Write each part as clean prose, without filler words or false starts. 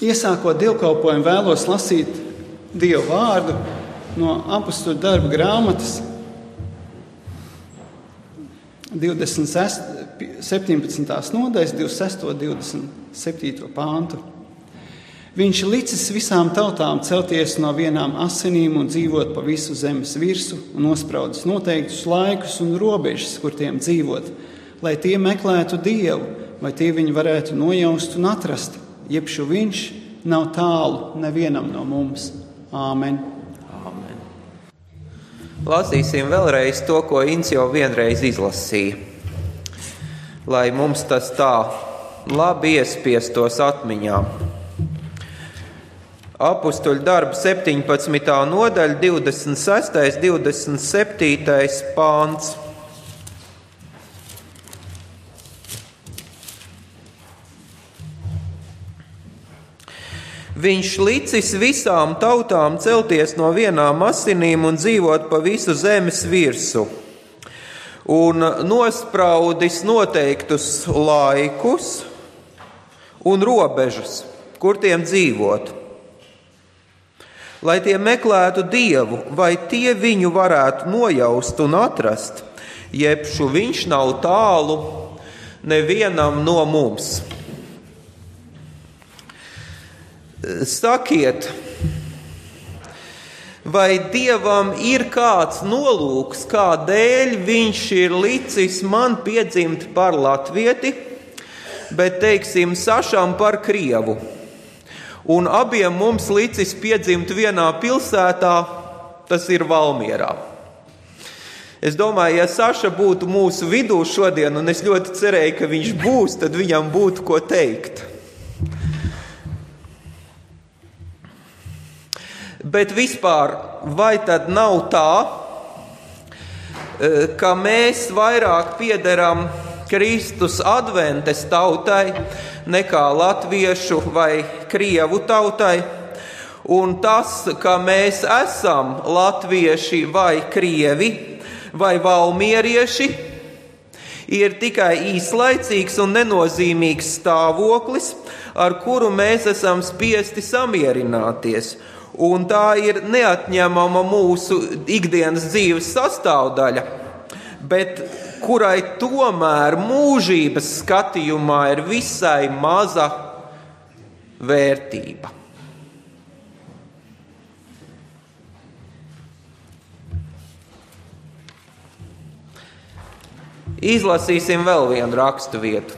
Iesākot dievkalpojumu, vēlos lasīt Dievu vārdu no Apostoļu darbu grāmatas 17. nodaļas, 26. un 27. pāntu. Viņš licis visām tautām celties no vienām asinīm un dzīvot pa visu zemes virsu un nospraudis noteiktus laikus un robežas, kur tiem dzīvot, lai tie meklētu Dievu, vai tie viņu varētu nojaust un atrast, jebšu viņš nav tālu nevienam no mums. Āmen. Āmen. Lasīsim vēlreiz to, ko Inns jau vienreiz izlasīja, lai mums tas tā labi iespiestos atmiņā. Apostoļu darbu 17. nodaļa, 26. 27. pāns. Viņš licis visām tautām celties no vienām asinīm un dzīvot pa visu zemes virsu, un nospraudis noteiktus laikus un robežas, kur tiem dzīvot, lai tie meklētu Dievu, vai tie viņu varētu nojaust un atrast, jebšu viņš nav tālu nevienam no mums. Sakiet, vai Dievam ir kāds nolūks, kādēļ viņš ir licis man piedzimt par latvieti, bet, teiksim, Sašam par krievu, un abiem mums licis piedzimt vienā pilsētā, tas ir Valmierā. Es domāju, ja Saša būtu mūsu vidū šodien, un es ļoti cerēju, ka viņš būs, tad viņam būtu ko teikt. Bet vispār, vai tad nav tā, ka mēs vairāk piederam Kristus adventes tautai nekā latviešu vai krievu tautai, un tas, ka mēs esam latvieši vai krievi vai valmierieši, ir tikai īslaicīgs un nenozīmīgs stāvoklis, ar kuru mēs esam spiesti samierināties. Un tā ir neatņemama mūsu ikdienas dzīves sastāvdaļa, bet kurai tomēr mūžības skatījumā ir visai maza vērtība. Izlasīsim vēl vienu rakstu vietu.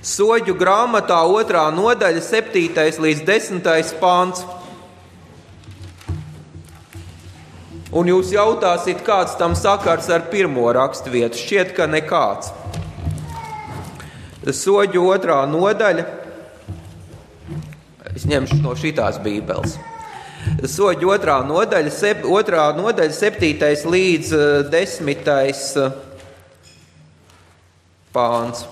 Soģu grāmatā 2. nodaļa 7. līdz 10. pāns. Un jūs jautāsiet, kāds tam sakars ar pirmo rakstvietu. Šķiet, ka nekāds. Soģu 2. nodaļa. Es ņemšu no šitās bībeles. Soģu 2. nodaļa 7. līdz 10. pāns.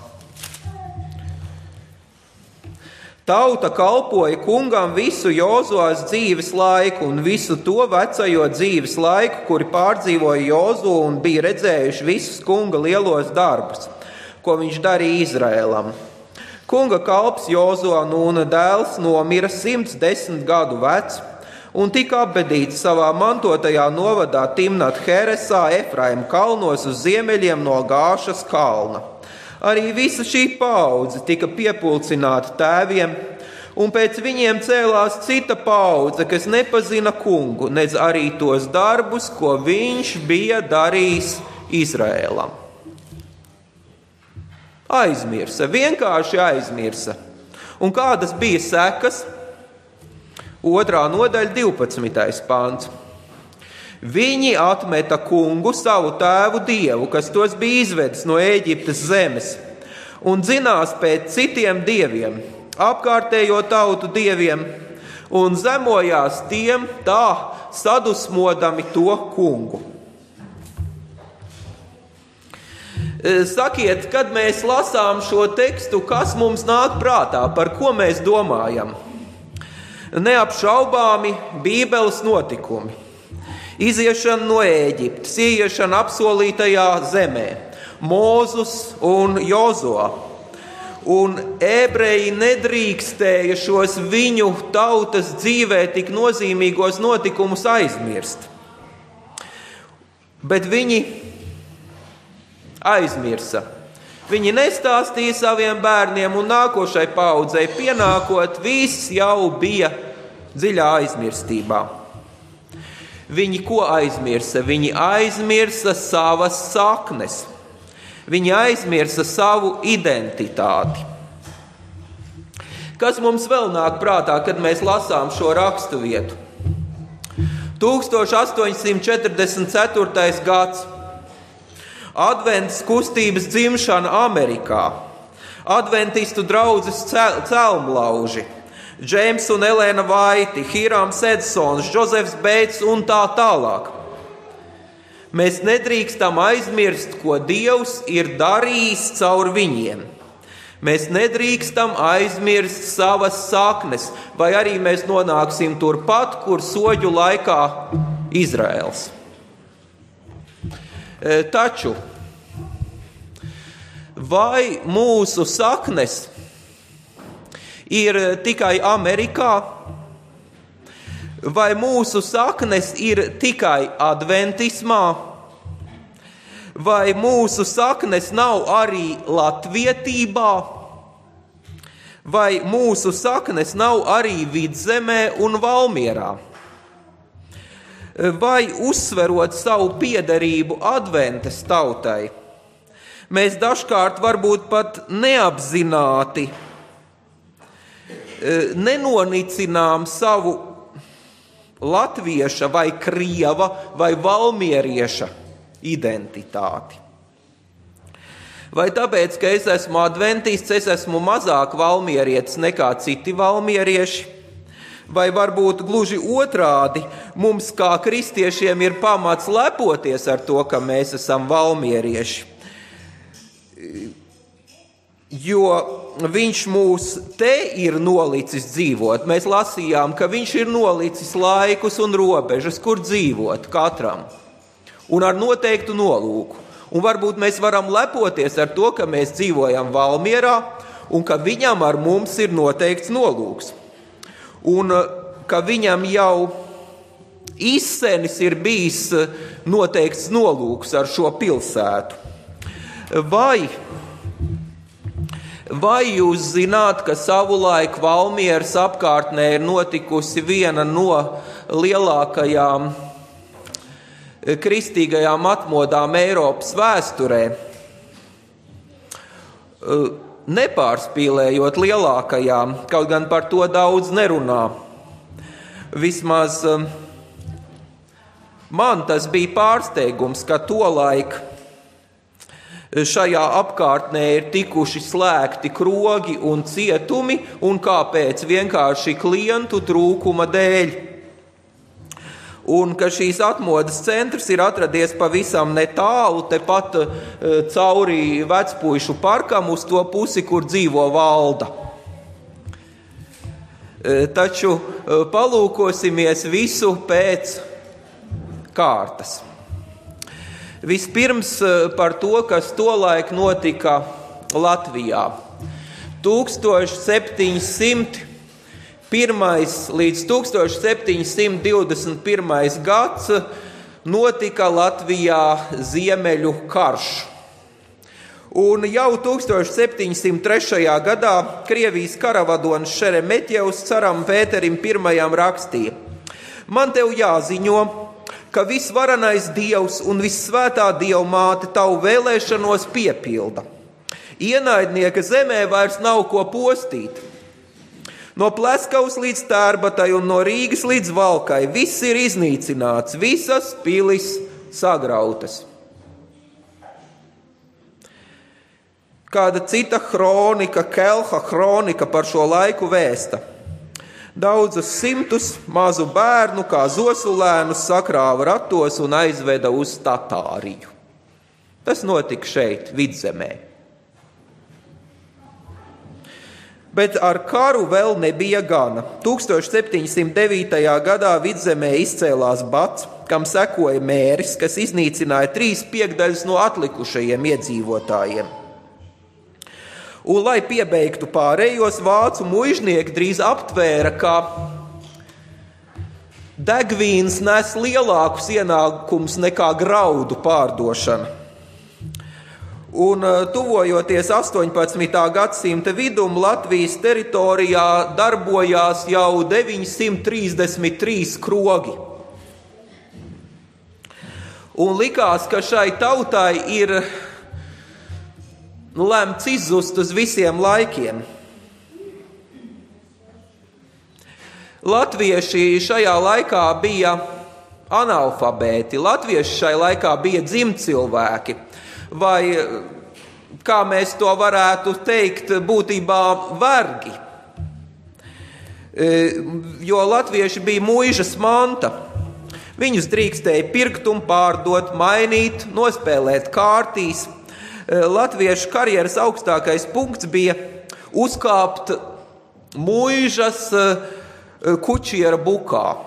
Tauta kalpoja kungam visu Jozuas dzīves laiku un visu to vecajo dzīves laiku, kuri pārdzīvoja Jozu un bija redzējuši visus kunga lielos darbus, ko viņš darīja Izraēlam. Kunga kalps Jozua Nūna dēls nomira 110 gadu vecs un tika apbedīts savā mantotajā novadā Timnat Heresā, Efraima kalnos uz ziemeļiem no Gāšas kalna. Arī visa šī paudze tika piepulcināta tēviem, un pēc viņiem cēlās cita paudze, kas nepazina kungu, nedz arī tos darbus, ko viņš bija darījis Izraēlam. Aizmirsa, vienkārši aizmirsa. Un kādas bija sekas? 2. nodaļa 12. pāns. Viņi atmeta kungu, savu tēvu Dievu, kas tos bija izvedis no Ēģiptes zemes, un dzinās pēc citiem dieviem, apkārtējo tautu dieviem, un zemojās tiem tā sadusmodami to kungu. Sakiet, kad mēs lasām šo tekstu, kas mums nāk prātā, par ko mēs domājam? Neapšaubāmi Bībeles notikumi. Iziešana no Ēģiptes, ieiešana apsolītajā zemē, Mūzus un Jozua. un ebreji nedrīkstēja šos viņu tautas dzīvē tik nozīmīgos notikumus aizmirst. Bet viņi aizmirsa. Viņi nestāstīja saviem bērniem, un nākošai paaudzei pienākot, viss jau bija dziļā aizmirstībā. Viņi ko aizmirsa? Viņi aizmirsa savas saknes. Viņi aizmirsa savu identitāti. Kas mums vēl nāk prātā, kad mēs lasām šo rakstu vietu? 1844. gads. Adventas kustības dzimšana Amerikā. Adventistu draudzes celmlauži. Džeims un Elēna Vaiti, Hīrāms Edsons, Džozefs Beits un tā tālāk. Mēs nedrīkstam aizmirst, ko Dievs ir darījis caur viņiem. Mēs nedrīkstam aizmirst savas saknes, vai arī mēs nonāksim turpat, kur soģu laikā Izraels. Taču, vai mūsu saknes ir tikai Amerikā, vai mūsu saknes ir tikai adventismā, vai mūsu saknes nav arī latvietībā, vai mūsu saknes nav arī Vidzemē un Valmierā? Vai uzsverot savu piederību adventas tautai, mēs dažkārt varbūt pat neapzināti nenonicinām savu latvieša vai krieva vai valmierieša identitāti. Vai tāpēc, ka es esmu adventists, es esmu mazāk valmierietis nekā citi valmierieši? Vai varbūt gluži otrādi, mums kā kristiešiem ir pamats lepoties ar to, ka mēs esam valmierieši? Jo viņš mūs te ir nolicis dzīvot. Mēs lasījām, ka viņš ir nolicis laikus un robežas, kur dzīvot katram. Un ar noteiktu nolūku. Un varbūt mēs varam lepoties ar to, ka mēs dzīvojam Valmierā un ka viņam ar mums ir noteikts nolūks. Un ka viņam jau izsenis ir bijis noteikts nolūks ar šo pilsētu. Vai jūs zināt, ka savulaik Valmieras apkārtnē ir notikusi viena no lielākajām kristīgajām atmodām Eiropas vēsturē? Nepārspīlējot lielākajām, kaut gan par to daudz nerunā. Vismaz man tas bija pārsteigums, ka tolaik šajā apkārtnē ir tikuši slēgti krogi un cietumi, un kāpēc? Vienkārši klientu trūkuma dēļ. Un ka šīs atmodas centrs ir atradies pavisam netālu, tepat cauri Vecpuišu parkam uz to pusi, kur dzīvo Valda. Taču palūkosimies visu pēc kārtas. Vispirms par to, kas tolaik notika Latvijā. 1701. līdz 1721. gads notika Latvijā Ziemeļu karš. Un jau 1703. gadā Krievijas karavadonis Šeremetjevs caram Pēterim I rakstīja: Man tev jāziņo, ka visvarenais Dievs un vissvētā Dieva māte tavu vēlēšanos piepilda. Ienaidnieka zemē vairs nav ko postīt. No Pleskavas līdz Tērbatai un no Rīgas līdz Valkai viss ir iznīcināts, visas pilis sagrautas. Kāda cita kronika, Kelha kronika par šo laiku vēsta. Daudzus simtus mazu bērnu kā zosulēnus sakrāva ratos un aizveda uz Tatāriju. Tas notika šeit, Vidzemē. Bet ar karu vēl nebija gana. 1709. gadā Vidzemē izcēlās bats, kam sekoja mēris, kas iznīcināja 3/5 no atlikušajiem iedzīvotājiem. Un, lai piebeigtu pārējos, vācu muižnieki drīz aptvēra, ka degvīns nes lielākus ienākumus nekā graudu pārdošana. Un, tuvojoties 18. gadsimta vidum, Latvijas teritorijā darbojās jau 933 krogi. Un likās, ka šai tautai ir lemts izzust uz visiem laikiem. Latvieši šajā laikā bija analfabēti, latvieši šai laikā bija dzimtcilvēki, vai, kā mēs to varētu teikt, būtībā vergi. Jo latvieši bija muižas manta. Viņus drīkstēja pirkt un pārdot, mainīt, nospēlēt kārtīs. Latviešu karjeras augstākais punkts bija uzkāpt muižas kučiera bukā.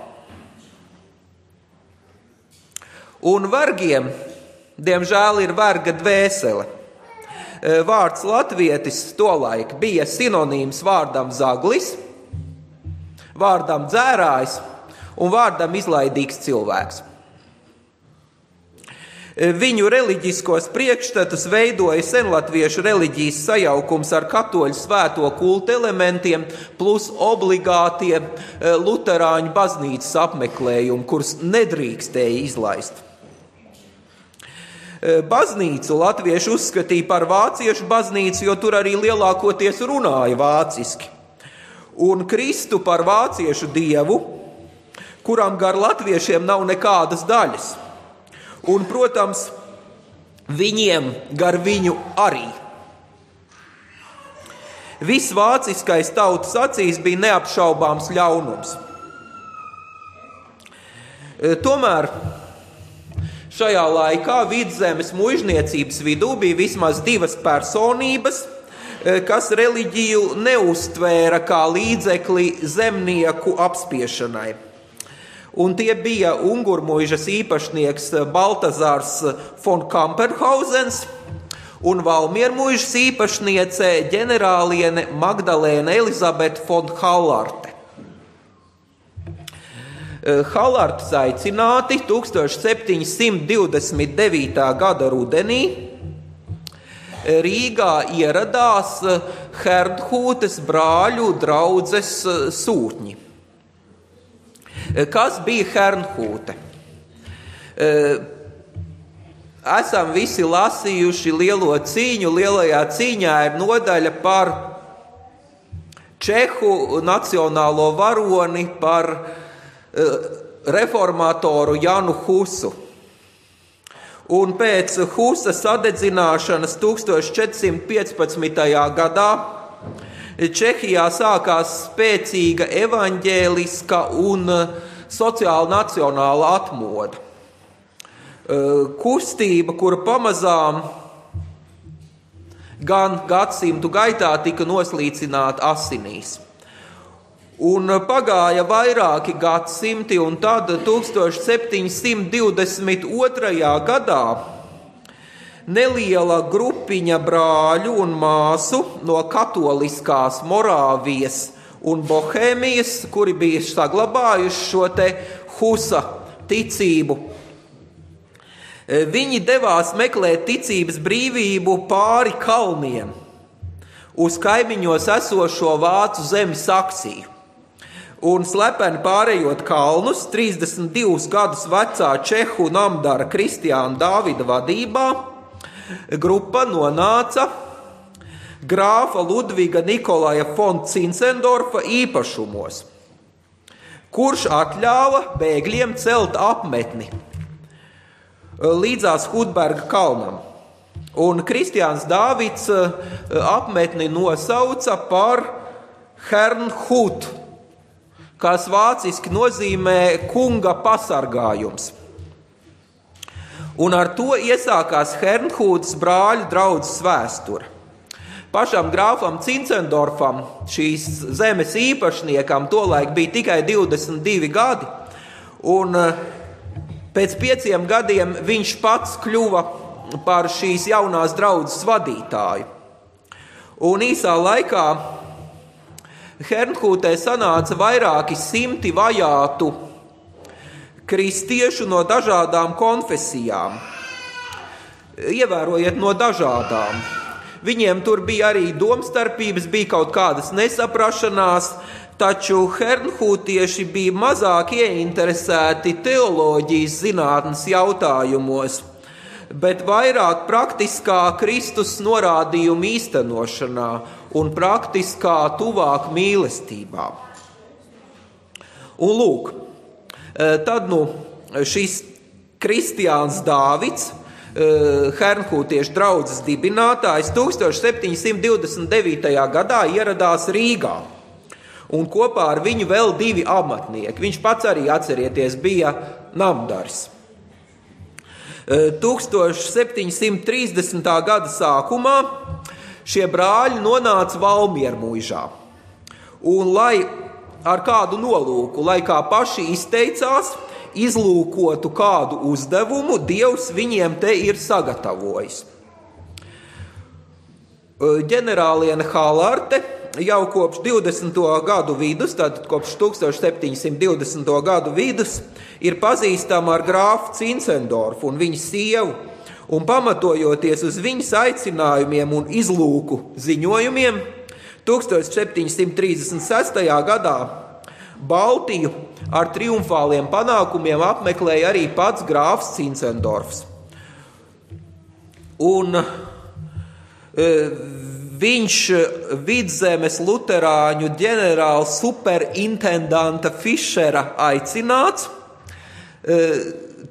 Un vergiem, diemžēl, ir verga dvēsele. Vārds latvietis tolaik bija sinonīms vārdam zaglis, vārdam dzērājs un vārdam izlaidīgs cilvēks. Viņu reliģiskos priekšstatus veidoja senlatviešu reliģijas sajaukums ar katoļu svēto kultu elementiem, plus obligātie luterāņu baznīcas apmeklējumi, kurus nedrīkstēja izlaist. Baznīcu latvieši uzskatīja par vāciešu baznīcu, jo tur arī lielākoties runāja vāciski. Un Kristu par vāciešu dievu, kuram gar latviešiem nav nekādas daļas. Un, protams, viņiem gar viņu arī. Viss vāciskais tautas acīs bija neapšaubāms ļaunums. Tomēr šajā laikā Vidzemes muižniecības vidū bija vismaz divas personības, kas reliģiju neuztvēra kā līdzekli zemnieku apspiešanai. Un tie bija Ungurmuižas īpašnieks Baltazārs von Kamperhausens un Valmiermuižas īpašniece ģenerāliene Magdalēna Elizabete von Hallarte. Hallartes aicināti 1729. gada rudenī Rīgā ieradās Herdhūtes brāļu draudzes sūtņi. Kas bija Herdhūte? Esam visi lasījuši lielo cīņu. Lielajā cīņā ir nodaļa par čehu nacionālo varoni, par reformatoru Janu Husu. Un pēc Husa sadedzināšanas 1415. gadā Čehijā sākās spēcīga evaņģēliska un sociāla nacionāla atmoda. Kustība, kura pamazām gan gadsimtu gaitā tika noslīcināta asinīs. Un pagāja vairāki gadsimti, un tad 1722. gadā neliela grupiņa brāļu un māsu no katoliskās Morāvijas un Bohēmijas, kuri bija saglabājuši šo te Husa ticību. Viņi devās meklēt ticības brīvību pāri kalniem uz kaimiņos esošo vācu zemi Saksiju. Un slepeni pārējot kalnus, 32 gadus vecā čehu namdara Kristiāna Dāvida vadībā, grupa nonāca grāfa Ludviga Nikolaja von Cincendorfa īpašumos, kurš atļāva bēgļiem celt apmetni līdzās Hudberga kalnam. Un Kristiāns Dāvids apmetni nosauca par Hernhut, kas vāciski nozīmē kunga pasargājums. Un ar to iesākās Hernhūtes brāļu draudzes vēsture. Pašam grāfam Cincendorfam, šīs zemes īpašniekam, tolaik bija tikai 22 gadi, un pēc 5 gadiem viņš pats kļuva par šīs jaunās draudzes vadītāju. Un īsā laikā Hernhūtē sanāca vairāki simti vajātu kristiešu no dažādām konfesijām. Ievērojiet, no dažādām. Viņiem tur bija arī domstarpības, bija kaut kādas nesaprašanās, taču hernhūtieši bija mazāk ieinteresēti teoloģijas zinātnes jautājumos, bet vairāk praktiskā Kristus norādījuma īstenošanā un praktiskā tuvāk mīlestībā. Un lūk, tad šis Kristiāns Dāvids, hernhūtiešu draudzes dibinātājs, 1729. gadā ieradās Rīgā. Un kopā ar viņu vēl 2 amatnieki. Viņš pats arī, atcerieties, bija namdaris. 1730. gada sākumā šie brāļi nonāca Valmiermuižā. Un lai ar kādu nolūku, lai kā paši izteicās, izlūkotu kādu uzdevumu, Dievs viņiem te ir sagatavojis. Ģenerāliene Halarte jau kopš 20. gadu vidus, tātad kopš 1720. gadu vidus, ir pazīstama ar grāfu Cincendorfu un viņa sievu, un pamatojoties uz viņas aicinājumiem un izlūku ziņojumiem, 1736. gadā Baltiju ar triumfāliem panākumiem apmeklēja arī pats grāfs Cincendorfs. Un viņš Vidzemes luterāņu ģenerāla superintendanta Fišera aicināts.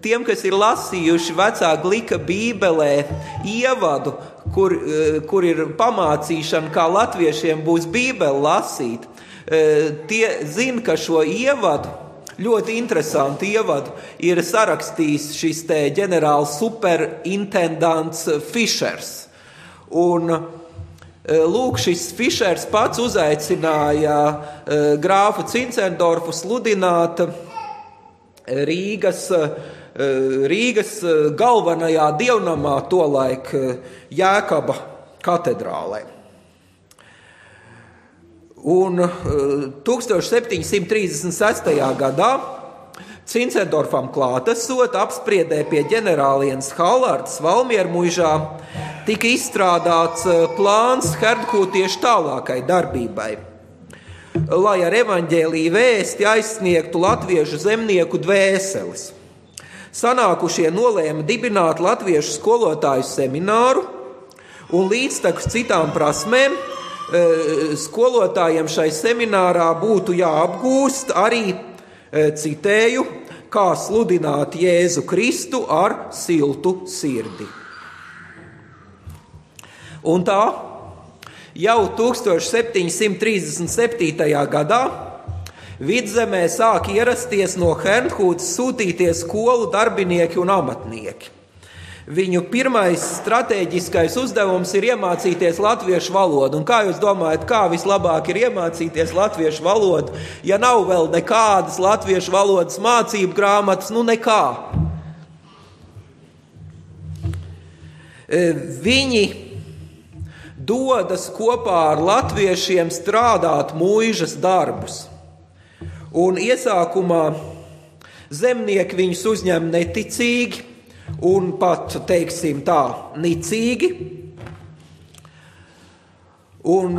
Tiem, kas ir lasījuši vecā Glika bībelē ievadu, kur ir pamācīšana, kā latviešiem būs bībeli lasīt, tie zina, ka šo ievadu, ļoti interesantu ievadu, ir sarakstījis šis te ģenerāls superintendants Fišers. Un lūk, šis Fišers pats uzaicināja grāfu Cincendorfu sludināt Rīgas galvenajā dievnamā tolaik Jēkaba katedrālē. Un 1736. gadā Cincendorfam klātesot apspriedē pie ģenerālienes Halartas Valmiermuižā tika izstrādāts plāns hernhūtiešu tālākai darbībai, lai ar evaņģēliju vēsti aizsniegtu latviešu zemnieku dvēseles. Sanākušie nolēma dibināt latviešu skolotāju semināru, un līdztekus citām prasmēm skolotājiem šai seminārā būtu jāapgūst arī, citēju, kā sludināt Jēzu Kristu ar siltu sirdi. Un tā jau 1737. gadā Vidzemē sāk ierasties no Hernhūtes sūtītie skolu darbinieki un amatnieki. Viņu pirmais stratēģiskais uzdevums ir iemācīties latviešu valodu. Un kā jūs domājat, kā vislabāk ir iemācīties latviešu valodu, ja nav vēl nekādas latviešu valodas mācību grāmatas, nekā? Viņi dodas kopā ar latviešiem strādāt muižas darbus. Un iesākumā zemnieki viņus uzņem neticīgi un pat, teiksim tā, nicīgi. Un,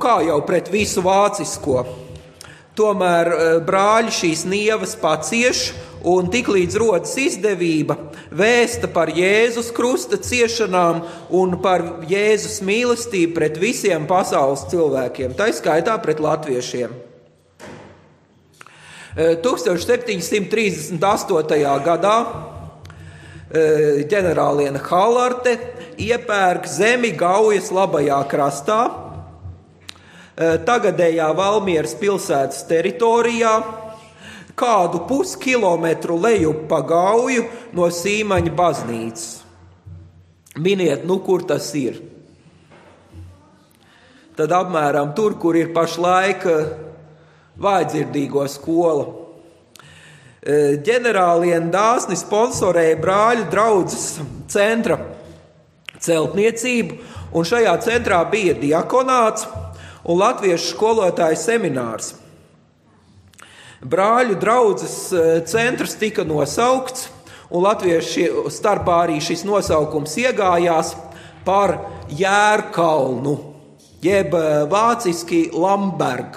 kā jau pret visu vācisko. Tomēr brāļi šīs nievas pacieš, un tiklīdz rodas izdevība, vēsta par Jēzus krusta ciešanām un par Jēzus mīlestību pret visiem pasaules cilvēkiem, tā skaitā pret latviešiem. 1738. gadā ģenerāliene Halarte iepērk zemi Gaujas labajā krastā, tagadējā Valmieras pilsētas teritorijā, kādu puskilometru lejup pa Gauju no Sīmaņa baznīcas. Miniet, kur tas ir? Tad apmēram tur, kur ir pašlaik vājdzirdīgo skola. Ģenerāliene dāsni sponsorēja brāļu draudzes centra celtniecību, Un šajā centrā bija diakonāts un latviešu skolotāju seminārs. Brāļu draudzes centrs tika nosaukts, un latviešu starpā arī šis nosaukums iegājās par Jērkalnu, jeb vāciski Lamberg.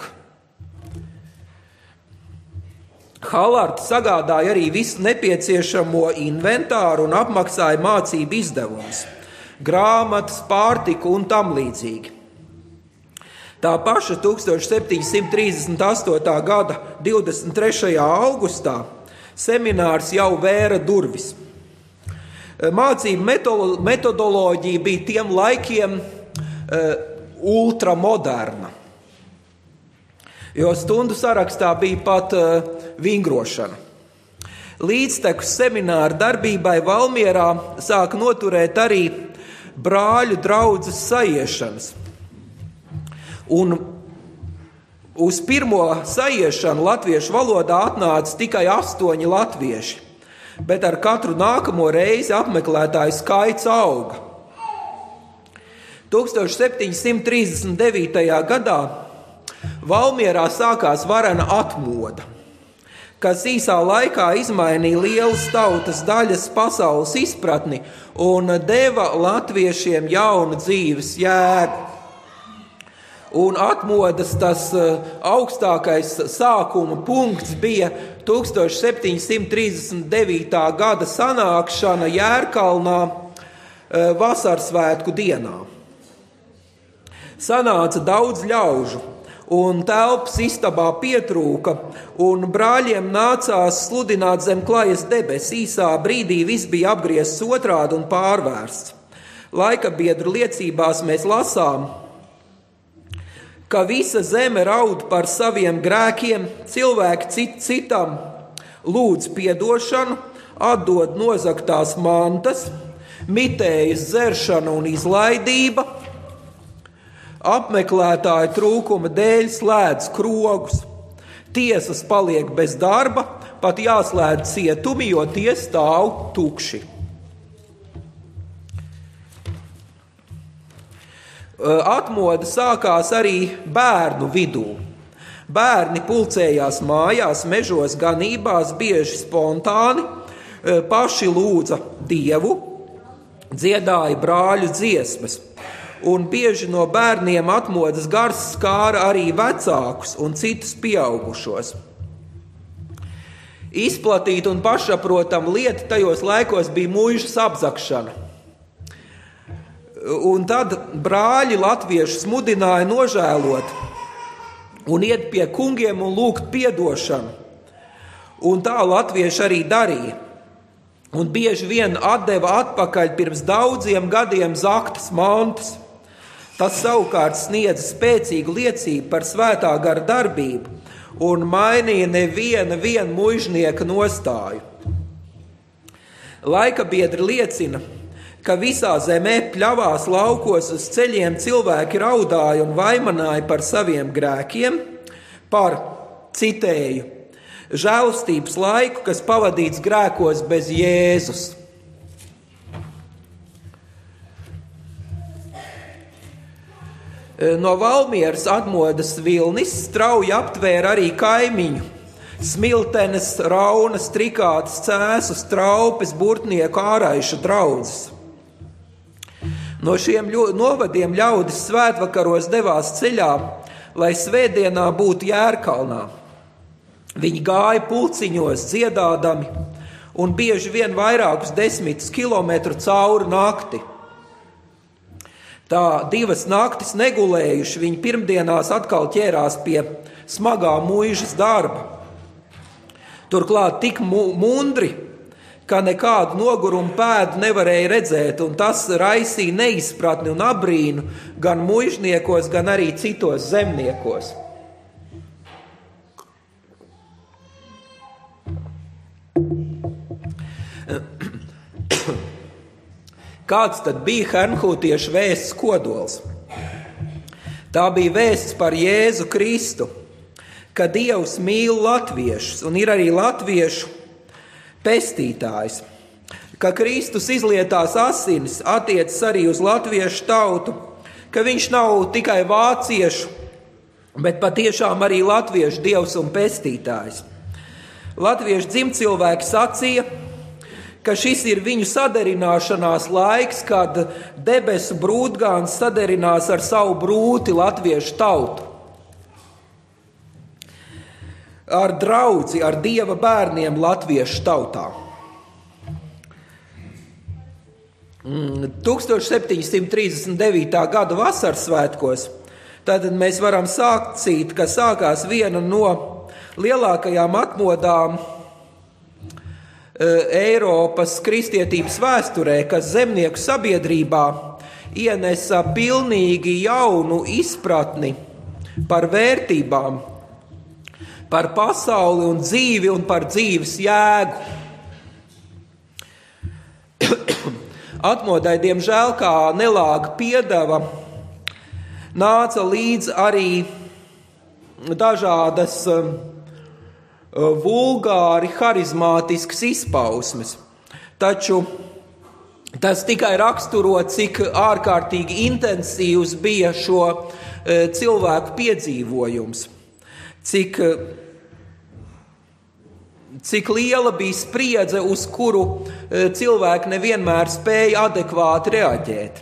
Halarti sagādāja arī visu nepieciešamo inventāru un apmaksāja mācību izdevumus, grāmatas, pārtiku un tam līdzīgi. Tā paša 1738. gada 23. augustā seminārs jau vēra durvis. Mācību metodoloģija bija tiem laikiem ultramoderna, jo stundu sarakstā bija pat vingrošana. Līdztekus semināra darbībai Valmierā sāka noturēt arī brāļu draudzes saiešanas. Un uz pirmo saiešanu latviešu valodā atnāca tikai 8 latvieši, bet ar katru nākamo reizi apmeklētāju skaits auga. 1739. gadā Valmierā sākās varena atmoda, kas īsā laikā izmainīja lielas tautas daļas pasaules izpratni un deva latviešiem jaunu dzīves jēgu. Un atmodas tas augstākais sākuma punkts bija 1739. gada sanākšana Jērkalnā vasarsvētku dienā. Sanāca daudz ļaužu, un telpas istabā pietrūka, un brāļiem nācās sludināt zem klajas debes. Īsā brīdī viss bija apgriezts otrādi un pārvērsts. Laika biedru liecībās mēs lasām, ka visa zeme raud par saviem grēkiem, cilvēki citam lūdz piedošanu, atdod nozagtās mantas, mitējas dzeršana un izlaidība, apmeklētāju trūkuma dēļ slēdz krogus, tiesas paliek bez darba, pat jāslēdz cietumi, jo tie stāv tukši. Atmoda sākās arī bērnu vidū. Bērni pulcējās mājās, mežos, ganībās, bieži spontāni, paši lūdza Dievu, dziedāja brāļu dziesmas. Un bieži no bērniem atmodas gars skāra arī vecākus un citus pieaugušos. Izplatīta un pašsaprotama lieta tajos laikos bija muižas apzagšana. Un tad brāļi latviešus mudināja nožēlot un iet pie kungiem un lūgt piedošanu. Un tā latvieši arī darīja. Un bieži vien atdeva atpakaļ pirms daudziem gadiem zaktas mantas. Tas savukārt sniedza spēcīgu liecību par svētā gara darbību un mainīja neviena muižnieka nostāju. Laika biedri liecina, ka visā zemē, pļavās, laukos, uz ceļiem cilvēki raudāja un vaimanāja par saviem grēkiem, par, citēju, žēlastības laiku, kas pavadīts grēkos bez Jēzus. No Valmieras atmodas vilnis strauji aptvēra arī kaimiņu. Smiltenes, Raunas, Trikātes, Cēsus, Traupes, Burtnieku, Āraišu draudzes. No šiem novadiem ļaudis svētvakaros devās ceļā, lai svētdienā būtu Jērkalnā. Viņi gāja pulciņos dziedādami un bieži vien vairākus 10 kilometru cauri nakti. Tā 2 naktis negulējuši, viņi pirmdienās atkal ķērās pie smagā muižas darba. Turklāt tik mundri, ka nekādu nogurumu pēdu nevarēja redzēt, un tas raisīja neizpratni un abrīnu gan muižniekos, gan arī citos zemniekos. Kāds tad bija hernhūtiešu vēsts kodols? Tā bija vēsts par Jēzu Kristu, ka Dievs mīl latviešus un ir arī latviešu pestītājs, ka Kristus izlietās asinis attiecas arī uz latviešu tautu ka viņš nav tikai vāciešu, bet patiešām arī latviešu dievs un pestītājs. Latviešu dzimtcilvēki sacīja, ka šis ir viņu saderināšanās laiks, kad debesu brūtgāns saderinās ar savu brūti latviešu tautu. Ar draudzi, ar Dieva bērniem latviešu tautā. 1739. gada vasaras svētkos tātad mēs varam sacīt, ka sākās viena no lielākajām atmodām Eiropas kristietības vēsturē, kas zemnieku sabiedrībā ienesa pilnīgi jaunu izpratni par vērtībām, par pasauli un dzīvi un par dzīves jēgu. Atmodai, diemžēl, kā nelāga piedeva, nāca līdz arī dažādas vulgāri, harizmātiskas izpausmes. Taču tas tikai raksturo, cik ārkārtīgi intensīvs bija šo cilvēku piedzīvojums, cik liela bija spriedze, uz kuru cilvēki nevienmēr spēja adekvāti reaģēt.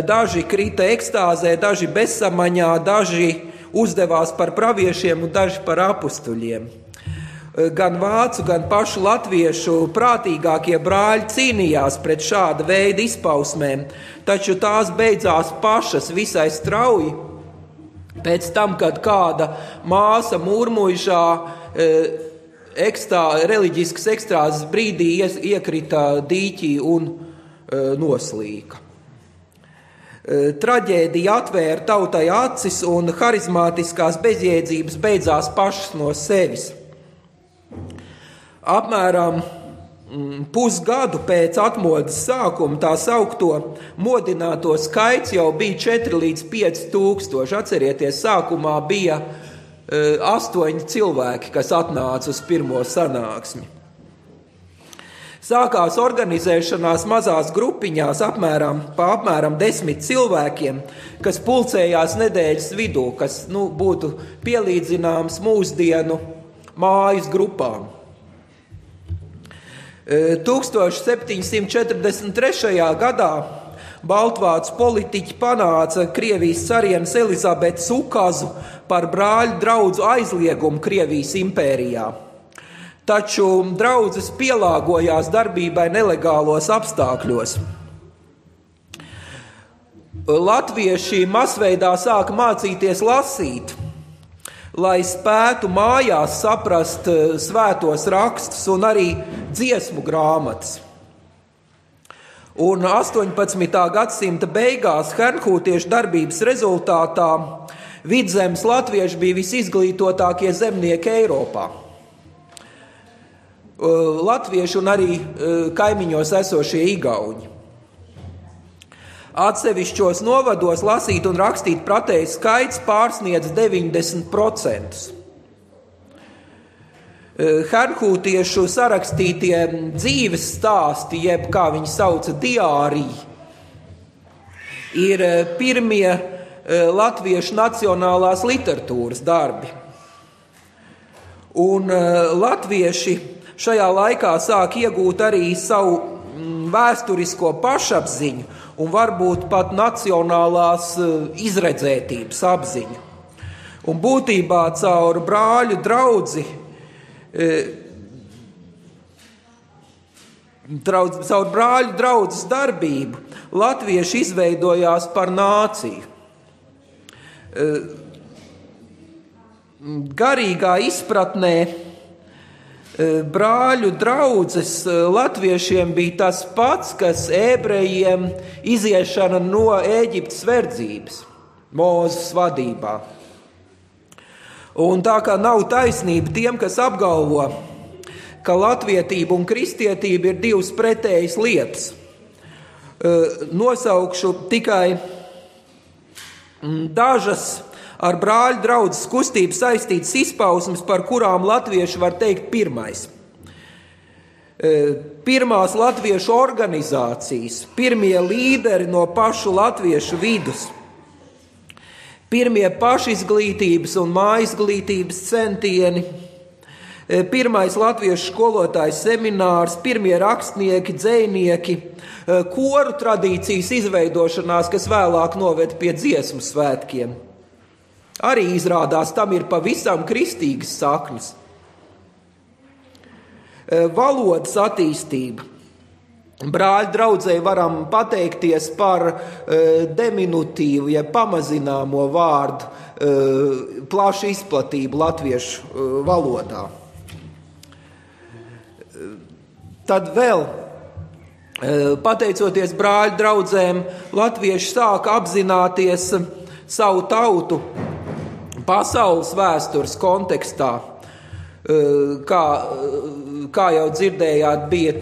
Daži krita ekstāzē, daži bezsamaņā, daži uzdevās par praviešiem un daži par apustuļiem. Gan vācu, gan pašu latviešu prātīgākie brāļi cīnījās pret šāda veida izpausmēm, taču tās beidzās pašas visai strauji. Pēc tam, kad kāda māsa murmuļšā reliģiskas ekstrāzes brīdī iekrita dīķī un noslīka. Traģēdija atvēra tautai acis un harizmātiskās bezjēdzības beidzās pašas no sevis. Apmēram pusgadu pēc atmodas sākuma tā saukto modināto skaits jau bija 4 līdz 5 tūkstoši. Atcerieties, sākumā bija 8 cilvēki, kas atnāca uz pirmo sanāksmi. Sākās organizēšanās mazās grupiņās apmēram 10 cilvēkiem, kas pulcējās nedēļas vidū, kas būtu pielīdzināms mūsdienu mājas grupām. 1743. gadā baltvācu politiķi panāca Krievijas carienes Elizabetes ukazu par brāļu draudzu aizliegumu Krievijas impērijā. Taču draudzes pielāgojās darbībai nelegālos apstākļos. Latvieši masveidā sāka mācīties lasīt, lai spētu mājās saprast svētos rakstus un arī dziesmu grāmatas. Un 18. gadsimta beigās hernhūtiešu darbības rezultātā Vidzemes latvieši bija visizglītotākie zemnieki Eiropā. Latvieši un arī kaimiņos esošie igauņi. Atsevišķos novados lasīt un rakstīt pratēju skaits pārsniedz 90%. Hernhūtiešu sarakstītie dzīves stāsti, jeb kā viņi sauca diāriji, ir pirmie latviešu nacionālās literatūras darbi. Un latvieši šajā laikā sāk iegūt arī savu vēsturisko pašapziņu un varbūt pat nacionālās izredzētības apziņu. Un būtībā caur brāļu draudzi, caur brāļu draudzes darbību latvieši izveidojās par nāciju. Garīgā izpratnē brāļu draudzes latviešiem bija tas pats, kas ebrejiem iziešana no Ēģiptes verdzības, Mūzes vadībā. Un tā kā nav taisnība tiem, kas apgalvo, ka latvietība un kristietība ir divas pretējas lietas, nosaukšu tikai dažas ar brāļu draudzes kustību saistītas izpausmes, par kurām latvieši var teikt pirmais. Pirmās latviešu organizācijas, pirmie līderi no pašu latviešu vidus, pirmie pašizglītības un mājizglītības centieni, pirmais latviešu skolotājs seminārs, pirmie rakstnieki, dzejnieki, koru tradīcijas izveidošanās, kas vēlāk noved pie dziesmu svētkiem. Arī izrādās, tam ir pavisam kristīgas saknes. Valodas attīstība. Brāļu draudzei varam pateikties par diminutīvu, ja pamazināmo vārdu plašu izplatību latviešu valodā. Tad vēl, pateicoties brāļu draudzēm, latvieši sāka apzināties savu tautu pasaules vēstures kontekstā. Kā jau dzirdējāt, bija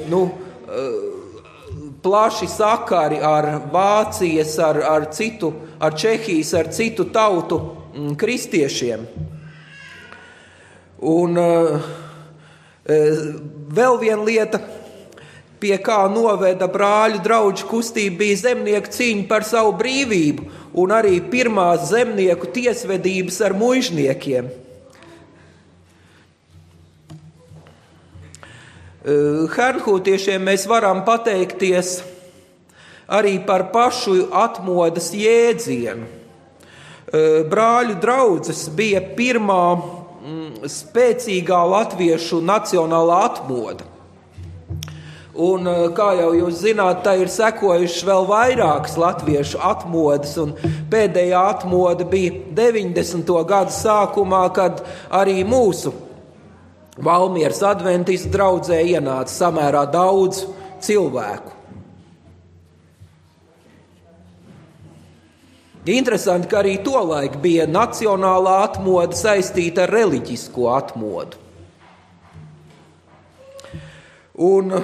plaši sakari ar Vācijas, ar Čehijas, ar citu tautu kristiešiem. Un vēl viena lieta, pie kā noveda brāļu draugu kustība, bija zemnieku cīņa par savu brīvību un arī pirmās zemnieku tiesvedības ar muižniekiem. Hernhūtiešiem mēs varam pateikties arī par pašu atmodas jēdzienu. Brāļu draudzes bija pirmā spēcīgā latviešu nacionālā atmoda. Un, kā jau jūs zināt, tā ir sekojušas vēl vairākas latviešu atmodas, un pēdējā atmoda bija 90. gadu sākumā, kad arī mūsu Valmieras adventistu draudzē ienāca samērā daudz cilvēku. Interesanti, ka arī tolaik bija nacionālā atmoda saistīta ar reliģisko atmodu. Un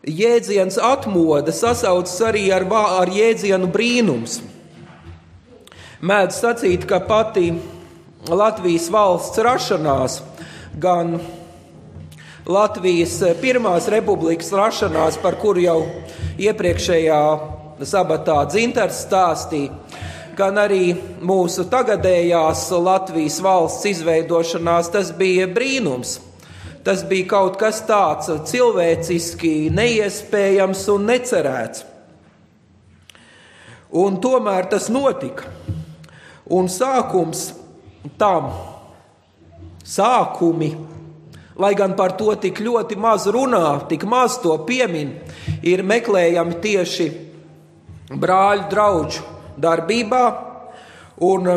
jēdziens atmoda sasaucas arī ar jēdzienu brīnums. Mēdz sacīt, ka pati Latvijas valsts rašanās, gan Latvijas pirmās republikas rašanās, par kuru jau iepriekšējā sabatā Dzintars stāstīja, gan arī mūsu tagadējās Latvijas valsts izveidošanās, tas bija brīnums. Tas bija kaut kas tāds cilvēciski neiespējams un necerēts. Un tomēr tas notika. Un sākums tam, sākumi, lai gan par to tik ļoti maz runā, tik maz to piemin, ir meklējami tieši brāļu draugu darbībā, un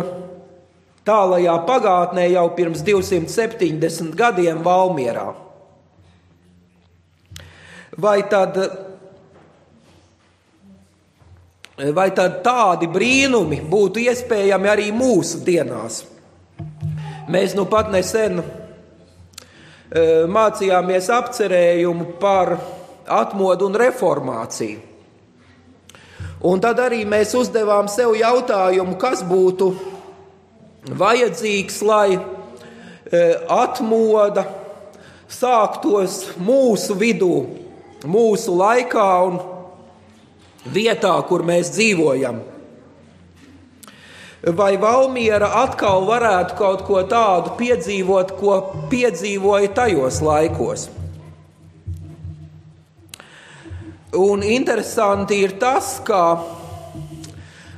tālajā pagātnē jau pirms 270 gadiem Valmierā. Vai tad tādi brīnumi būtu iespējami arī mūsu dienās? Mēs nu pat nesen mācījāmies apcerējumu par atmodu un reformāciju. Un tad arī mēs uzdevām sev jautājumu, kas būtu vajadzīgs, lai atmoda sāktos mūsu vidū, mūsu laikā un vietā, kur mēs dzīvojam. Vai Valmiera atkal varētu kaut ko tādu piedzīvot, ko piedzīvoja tajos laikos? Un interesanti ir tas, ka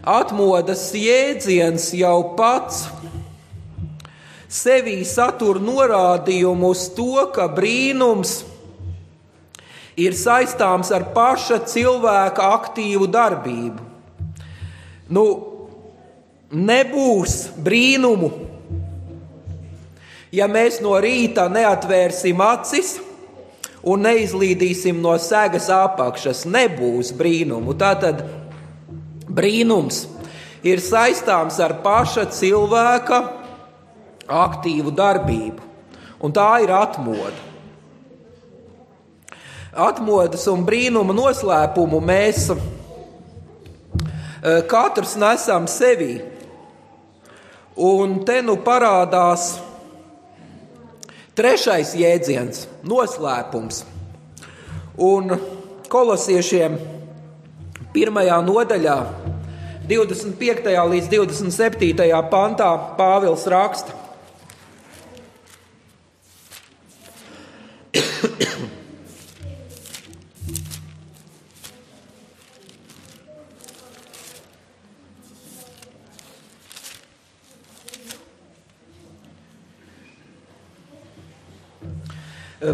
atmodas jēdziens jau pats sevī satur norādījumu uz to, ka brīnums ir saistāms ar paša cilvēka aktīvu darbību. Nebūs brīnumu, ja mēs no rīta neatvērsim acis un neizlīdīsim no segas apakšas. Nebūs brīnumu. Tātad brīnums ir saistāms ar paša cilvēka aktīvu darbību, un tā ir atmoda. Atmodas un brīnuma noslēpumu mēs katrs nesam sevī. Un te nu parādās Trešais jēdziens – noslēpums. Un Kolosiešiem 1. nodaļā, 25. līdz 27. pantā Pāvils raksta.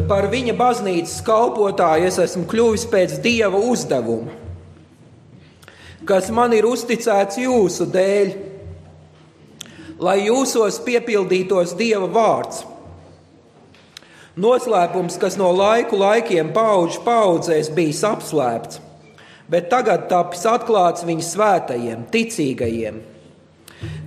Par viņa baznīcas kalpotāju es esmu kļuvis pēc Dieva uzdevuma, kas man ir uzticēts jūsu dēļ, lai jūsos piepildītos Dieva vārds. Noslēpums, kas no laikiem paudžu paudzēs bijis apslēpts, bet tagad tapis atklāts viņa svētajiem, ticīgajiem.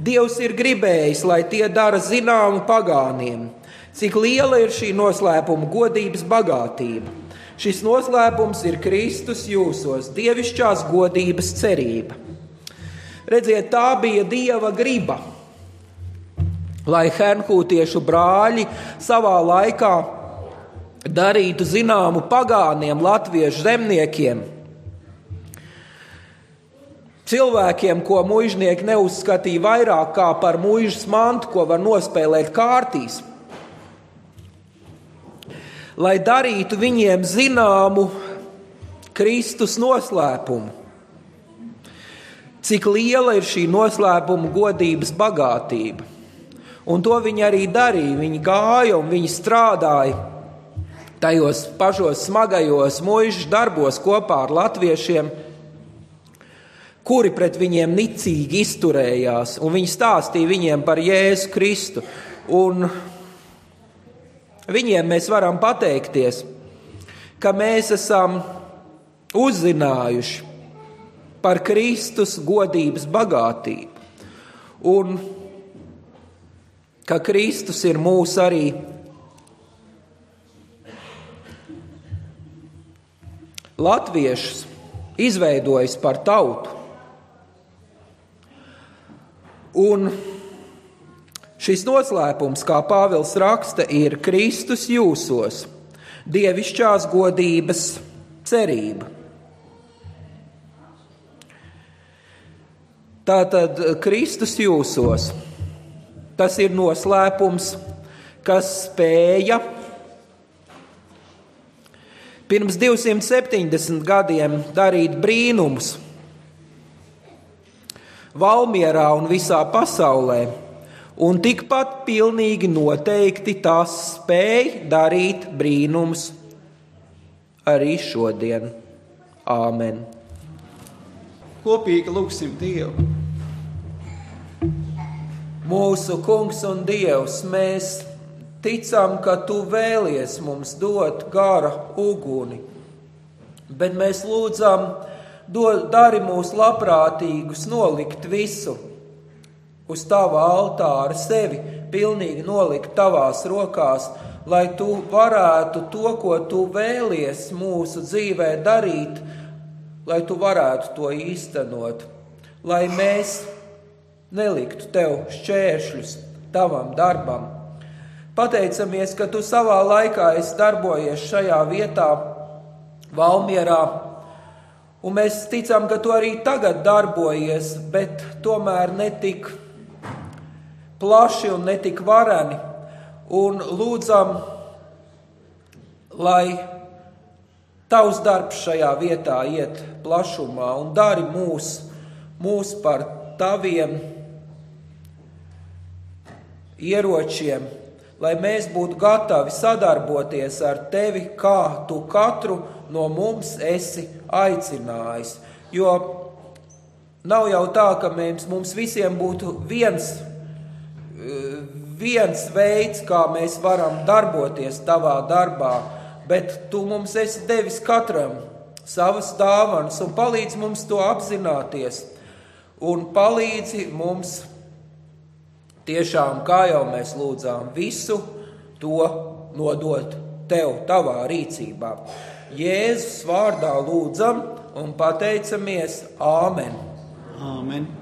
Dievs ir gribējis, lai tie dara zināmu pagāniem, cik liela ir šī noslēpuma godības bagātība. Šis noslēpums ir Kristus jūsos, dievišķās godības cerība. Redziet, tā bija Dieva griba, lai hernkūtiešu brāļi savā laikā darītu zināmu pagāniem, latviešu zemniekiem, cilvēkiem, ko muižnieki neuzskatīja vairāk kā par muižas mantu, ko var nospēlēt kārtīs, lai darītu viņiem zināmu Kristus noslēpumu. Cik liela ir šī noslēpuma godības bagātība. Un to viņi arī darīja. Viņi gāja un viņi strādāja tajos pašos smagajos muižas darbos kopā ar latviešiem, kuri pret viņiem nicīgi izturējās. Un viņi stāstīja viņiem par Jēzu Kristu. Un viņiem mēs varam pateikties, ka mēs esam uzzinājuši par Kristus godības bagātību un ka Kristus ir mūs arī latviešus izveidojis par tautu. Un šis noslēpums, kā Pāvils raksta, ir Kristus jūsos, dievišķās godības cerība. Tātad Kristus jūsos, tas ir noslēpums, kas spēja pirms 270 gadiem darīt brīnumus Valmierā un visā pasaulē. Un tikpat pilnīgi noteikti tas spēj darīt brīnums arī šodien. Āmen. Kopīgi lūgsim Dievu. Mūsu Kungs un Dievs, mēs ticam, ka Tu vēlies mums dot gara uguni, bet mēs lūdzam, dari mūs labprātīgus nolikt visu uz Tava altāra, sevi pilnīgi nolikt Tavās rokās, lai Tu varētu to, ko Tu vēlies mūsu dzīvē darīt, lai Tu varētu to īstenot, lai mēs neliktu Tev šķēršļus Tavam darbam. Pateicamies, ka Tu savā laikā esi darbojies šajā vietā, Valmierā, un mēs ticam, ka Tu arī tagad darbojies, bet tomēr netik plaši un netik vareni, un lūdzam, lai Tavs darbs šajā vietā iet plašumā un dari mūs par Taviem ieročiem, lai mēs būtu gatavi sadarboties ar Tevi, kā Tu katru no mums esi aicinājis. Jo nav jau tā, ka mums visiem būtu viens veids, kā mēs varam darboties Tavā darbā, bet Tu mums esi devis katram savas dāvanas un palīdz mums to apzināties un palīdzi mums tiešām, kā jau mēs lūdzām, visu to nodot Tev, Tavā rīcībā. Jēzus vārdā lūdzam un pateicamies. Āmen. Āmen.